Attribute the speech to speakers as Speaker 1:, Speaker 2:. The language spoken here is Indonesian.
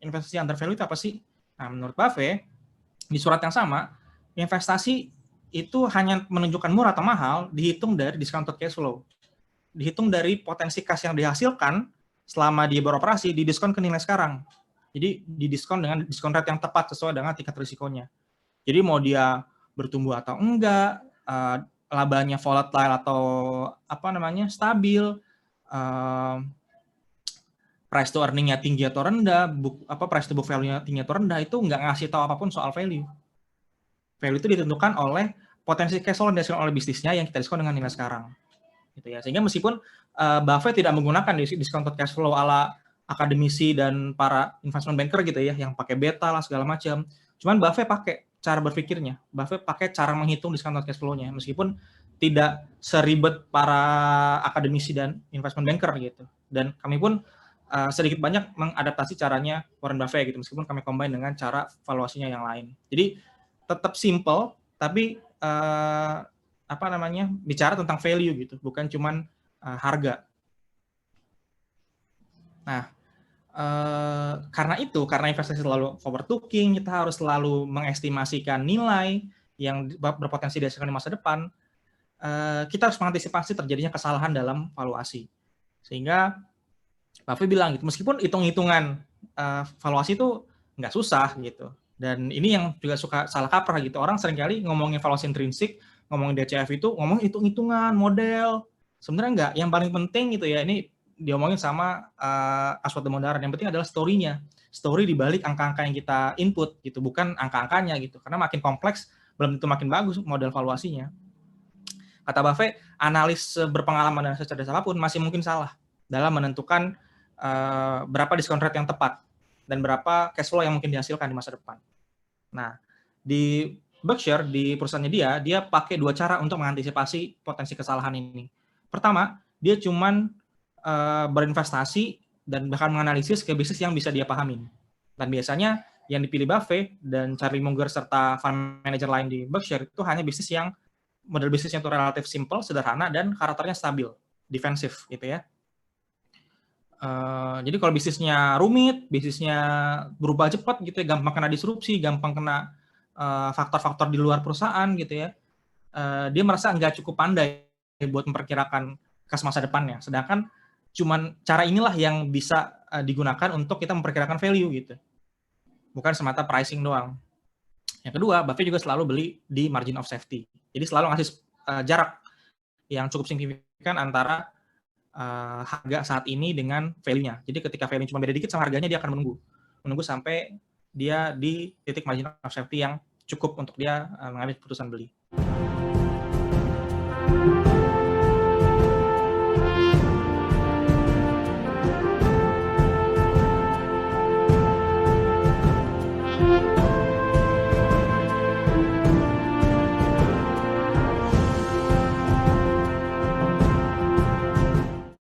Speaker 1: investasi under value itu apa sih? Nah, menurut Buffett, di surat yang sama, investasi itu hanya menunjukkan murah atau mahal dihitung dari discounted cash flow. Dihitung dari potensi cash yang dihasilkan selama dia beroperasi, didiskon ke nilai sekarang. Jadi didiskon dengan diskon rate yang tepat sesuai dengan tingkat risikonya. Jadi mau dia bertumbuh atau enggak, labanya volatile atau stabil, price to earning-nya tinggi atau rendah, price to book value-nya tinggi atau rendah, itu nggak ngasih tahu apapun soal value. Value itu ditentukan oleh potensi cash flow yang dihasilkan oleh bisnisnya yang kita diskon dengan nilai sekarang. Gitu ya. Sehingga meskipun Buffett tidak menggunakan discounted cash flow ala akademisi dan para investment banker gitu ya, yang pakai beta lah segala macam. Cuman Buffett pakai cara berpikirnya. Buffett pakai cara menghitung discounted cash flow-nya, meskipun tidak seribet para akademisi dan investment banker gitu. Dan kami pun sedikit banyak mengadaptasi caranya Warren Buffett gitu, meskipun kami combine dengan cara valuasinya yang lain. Jadi tetap simple, tapi bicara tentang value gitu, bukan cuman harga. Nah, karena investasi selalu forward looking, kita harus selalu mengestimasikan nilai yang berpotensi dihasilkan di masa depan. Kita harus mengantisipasi terjadinya kesalahan dalam valuasi. Sehingga Buffett bilang gitu, meskipun hitung-hitungan valuasi itu nggak susah gitu. Dan ini yang juga suka salah kaprah gitu. Orang seringkali ngomongin valuasi intrinsik, ngomongin DCF itu, ngomongin hitung-hitungan, model. Sebenarnya enggak. Yang paling penting gitu ya, ini diomongin sama Aswad Damodaran. Yang penting adalah story-nya. Story di balik angka-angka yang kita input gitu, bukan angka-angkanya gitu. Karena makin kompleks, belum tentu makin bagus model valuasinya. Kata Buffett, analis berpengalaman dan secerdas apapun masih mungkin salah dalam menentukan berapa diskon rate yang tepat dan berapa cash flow yang mungkin dihasilkan di masa depan. Nah, di Berkshire, di perusahaannya dia pakai 2 cara untuk mengantisipasi potensi kesalahan ini. Pertama, dia cuman berinvestasi dan bahkan menganalisis ke bisnis yang bisa dia pahamin. Dan biasanya yang dipilih Buffett dan Charlie Munger serta fund manager lain di Berkshire itu hanya bisnis yang model bisnisnya itu relatif simple, sederhana, dan karakternya stabil, defensif gitu ya. Jadi kalau bisnisnya rumit, bisnisnya berubah cepat gitu ya, gampang kena disrupsi, gampang kena faktor-faktor di luar perusahaan gitu ya, dia merasa nggak cukup pandai buat memperkirakan kas masa depannya. Sedangkan cuman cara inilah yang bisa digunakan untuk kita memperkirakan value gitu, bukan semata pricing doang. Yang kedua, Buffett juga selalu beli di margin of safety. Jadi selalu ngasih jarak yang cukup signifikan antara harga saat ini dengan value-nya. Jadi ketika value cuma beda dikit sama harganya, dia akan menunggu sampai dia di titik margin of safety yang cukup untuk dia mengambil keputusan beli.